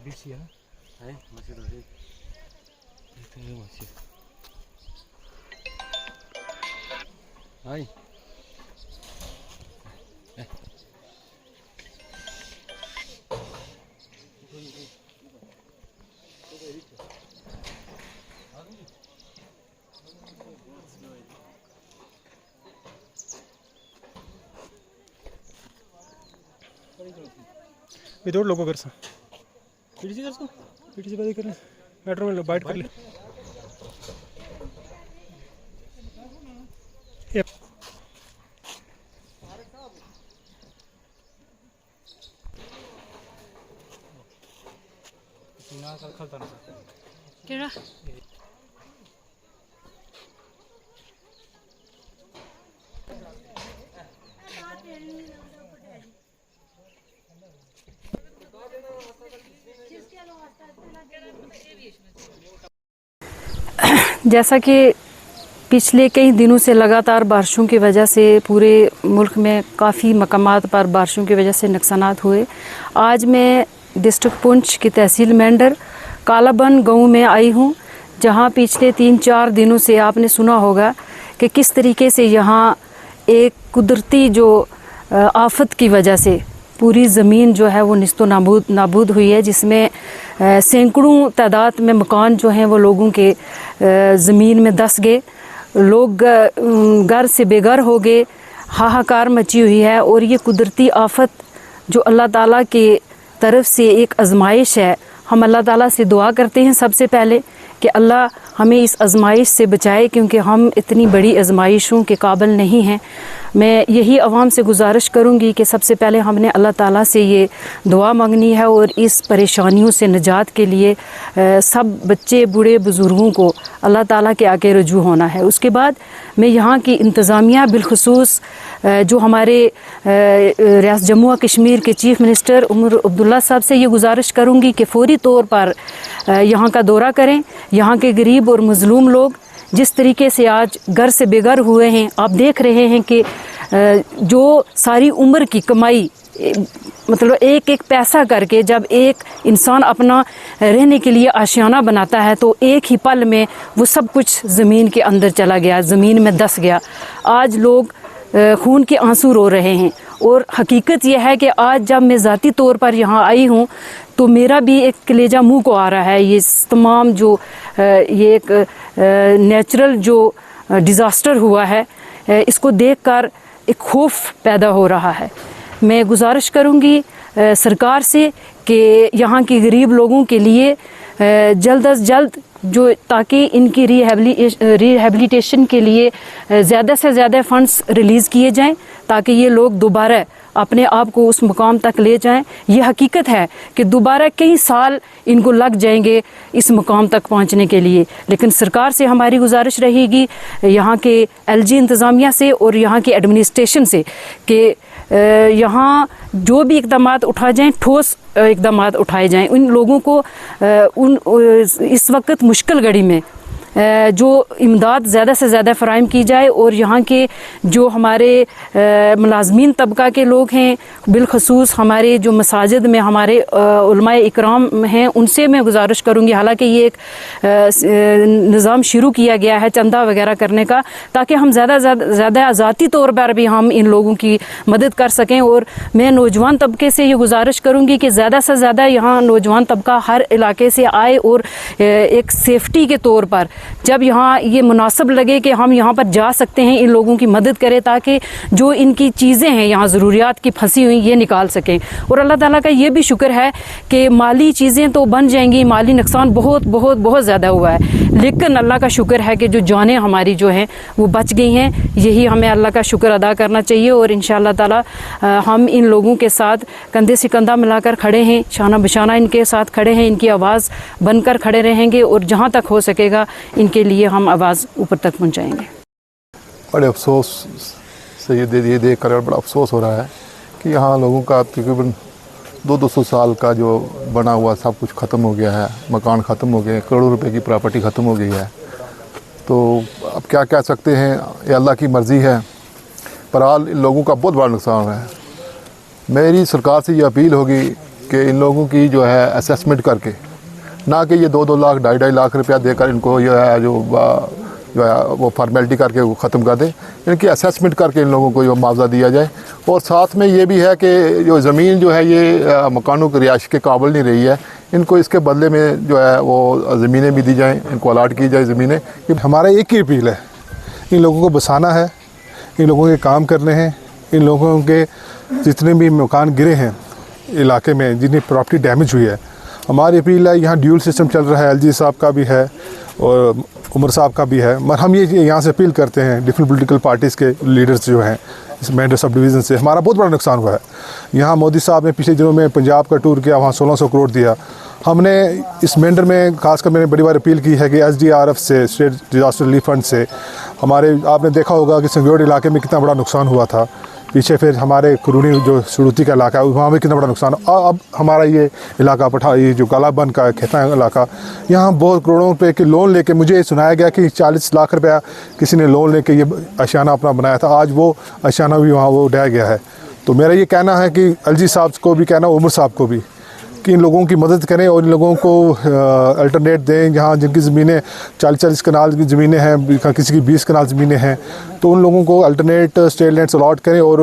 Birisi ya. Hai, masih tadi. Itu masih. Hai. Without लोगो कर PTC बात कर metro में बाइट कर ले केड़ा जैसा कि पिछले कई दिनों से लगातार बारिशों की वजह से पूरे मुल्क में काफ़ी मकामात पर बारिशों की वजह से नुकसानात हुए। आज मैं डिस्ट्रिक्ट पुंछ की तहसील मेंढर कालाबन गांव में आई हूं, जहां पिछले 3-4 दिनों से आपने सुना होगा कि किस तरीके से यहां एक कुदरती जो आफत की वजह से पूरी ज़मीन जो है वो निस्तो नाबूद हुई है, जिसमें सैकड़ों तादाद में मकान जो हैं वो लोगों के ज़मीन में धंस गए, लोग घर से बेघर हो गए, हाहाकार मची हुई है। और ये कुदरती आफत जो अल्लाह ताला के तरफ से एक आजमाइश है, हम अल्लाह ताला से दुआ करते हैं सबसे पहले कि अल्लाह हमें इस आजमाइश से बचाए, क्योंकि हम इतनी बड़ी आजमाइशों के काबिल नहीं हैं। मैं यही आवाम से गुजारिश करूंगी कि सबसे पहले हमने अल्लाह ताला से ये दुआ मांगनी है और इस परेशानियों से निजात के लिए सब बच्चे बूढ़े बुज़ुर्गों को अल्लाह ताला के आगे रजू होना है। उसके बाद मैं यहाँ की इंतज़ामिया बिलखुसूस जो हमारे रियासत जम्मू और कश्मीर के चीफ़ मिनिस्टर उमर अब्दुल्ला साहब से ये गुजारिश करूँगी कि फ़ौरी तौर पर यहाँ का दौरा करें। यहाँ के गरीब और मज़लूम लोग जिस तरीके से आज घर से बेघर हुए हैं, आप देख रहे हैं कि जो सारी उम्र की कमाई, मतलब एक एक पैसा करके जब एक इंसान अपना रहने के लिए आशियाना बनाता है तो एक ही पल में वो सब कुछ ज़मीन के अंदर चला गया, ज़मीन में धंस गया। आज लोग खून के आंसू रो रहे हैं। और हकीकत यह है कि आज जब मैं ज़ाती तौर पर यहाँ आई हूँ तो मेरा भी एक कलेजा मुँह को आ रहा है। ये तमाम जो ये एक नेचुरल जो डिज़ास्टर हुआ है, इसको देखकर एक खौफ पैदा हो रहा है। मैं गुजारिश करूँगी सरकार से कि यहाँ के गरीब लोगों के लिए जल्द अज जल्द जो, ताकि इनकी रिहैबिलिटेशन के लिए ज़्यादा से ज़्यादा फ़ंड्स रिलीज़ किए जाएं, ताकि ये लोग दोबारा अपने आप को उस मुकाम तक ले जाएं। ये हकीकत है कि दोबारा कई साल इनको लग जाएंगे इस मुकाम तक पहुंचने के लिए। लेकिन सरकार से हमारी गुजारिश रहेगी, यहाँ के एलजी इंतज़ामिया से और यहाँ के एडमिनिस्ट्रेशन से, कि यहाँ जो भी इक़दामात उठाए जाएं, ठोस इक़दामात उठाए जाएं। उन लोगों को इस वक्त मुश्किल घड़ी में जो इमदाद ज़्यादा से ज़्यादा फ़राहम की जाए। और यहाँ के जो हमारे मुलाज़मीन तबका के लोग हैं, बिलखसूस हमारे जो मसाजिद में हमारे उलमाए इकराम हैं, उनसे मैं गुजारिश करूँगी, हालांकि ये एक निज़ाम शुरू किया गया है चंदा वगैरह करने का, ताकि हम ज़्यादा ज़ाती तौर पर भी हम इन लोगों की मदद कर सकें। और मैं नौजवान तबके से ये गुजारिश करूँगी कि ज़्यादा से ज़्यादा यहाँ नौजवान तबका हर इलाके से आए और एक सेफ्टी के तौर पर जब यहाँ ये मुनासिब लगे कि हम यहाँ पर जा सकते हैं, इन लोगों की मदद करें, ताकि जो इनकी चीज़ें हैं यहाँ ज़रूरियात की फंसी हुई ये निकाल सकें। और अल्लाह ताला का ये भी शुक्र है कि माली चीज़ें तो बन जाएंगी, माली नुकसान बहुत बहुत बहुत ज़्यादा हुआ है, लेकिन अल्लाह का शुक्र है कि जो जानें हमारी जो हैं वो बच गई हैं। यही हमें अल्लाह का शुक्र अदा करना चाहिए। और इंशाअल्लाह ताला हम इन लोगों के साथ कंधे से कंधा मिलाकर खड़े हैं, शाना बशाना इनके साथ खड़े हैं, इनकी आवाज़ बनकर खड़े रहेंगे और जहाँ तक हो सकेगा इनके लिए हम आवाज़ ऊपर तक पहुँचाएँगे। बड़े अफसोस से ये देख कर बड़ा अफसोस हो रहा है कि यहाँ लोगों का तकरीबन 200 साल का जो बना हुआ सब कुछ ख़त्म हो गया है, मकान ख़त्म हो गए, करोड़ों रुपए की प्रॉपर्टी ख़त्म हो गई है। तो अब क्या कह सकते हैं, ये अल्लाह की मर्ज़ी है। पर हाल इन लोगों का बहुत बड़ा नुकसान है। मेरी सरकार से ये अपील होगी कि इन लोगों की जो है असेसमेंट करके, ना कि ये 2-2 लाख 2.5 लाख रुपया देकर इनको जो है वो फॉर्मेलिटी करके वो ख़त्म कर दें। इनकी असेसमेंट करके इन लोगों को जो मुआवजा दिया जाए। और साथ में ये भी है कि जो ज़मीन जो है ये मकानों की रिहाइश के काबिल नहीं रही है, इनको इसके बदले में जो है वो ज़मीनें भी दी जाएँ, इनको अलाट की जाए ज़मीनें। हमारा एक ही अपील है, इन लोगों को बसाना है, इन लोगों के काम करने हैं। इन लोगों के जितने भी मकान गिरे हैं इलाके में, जितनी प्रॉपर्टी डैमेज हुई है, हमारी अपील है। यहाँ ड्यूल सिस्टम चल रहा है, एलजी साहब का भी है और उमर साहब का भी है, मगर हम ये यहाँ से अपील करते हैं डिफरेंट पॉलिटिकल पार्टीज़ के लीडर्स जो हैं इस मेंढर सब डिवीज़न से। हमारा बहुत बड़ा नुकसान हुआ है। यहाँ मोदी साहब ने पिछले दिनों में पंजाब का टूर किया, वहाँ 1600 करोड़ दिया। हमने इस मेंढर में खासकर मैंने बड़ी बार अपील की है कि SDRF से, स्टेट डिज़ास्टर रिलीफ फंड से, हमारे आपने देखा होगा कि संगरोड इलाके में कितना बड़ा नुकसान हुआ था पीछे, फिर हमारे कुरूनी जो सुरुती का इलाका है वहाँ भी कितना बड़ा नुकसान। अब हमारा ये इलाका ये जो कालाबन का खेता इलाका, यहाँ बहुत करोड़ों रुपए के लोन लेके, मुझे सुनाया गया कि 40 लाख रुपया किसी ने लोन लेके ये आशियाना अपना बनाया था। आज वो आशियाना भी वहाँ वो ढह गया है। तो मेरा ये कहना है कि एलजी साहब को भी कहना, उमर साहब को भी, कि इन लोगों की मदद करें और इन लोगों को अल्टरनेट दें। जहाँ जिनकी ज़मीनें 40-40 कनाल की ज़मीनें हैं, किसी की 20 कनाल ज़मीनें हैं, तो उन लोगों को अल्टरनेट स्टेट लैंड्स अलॉट करें और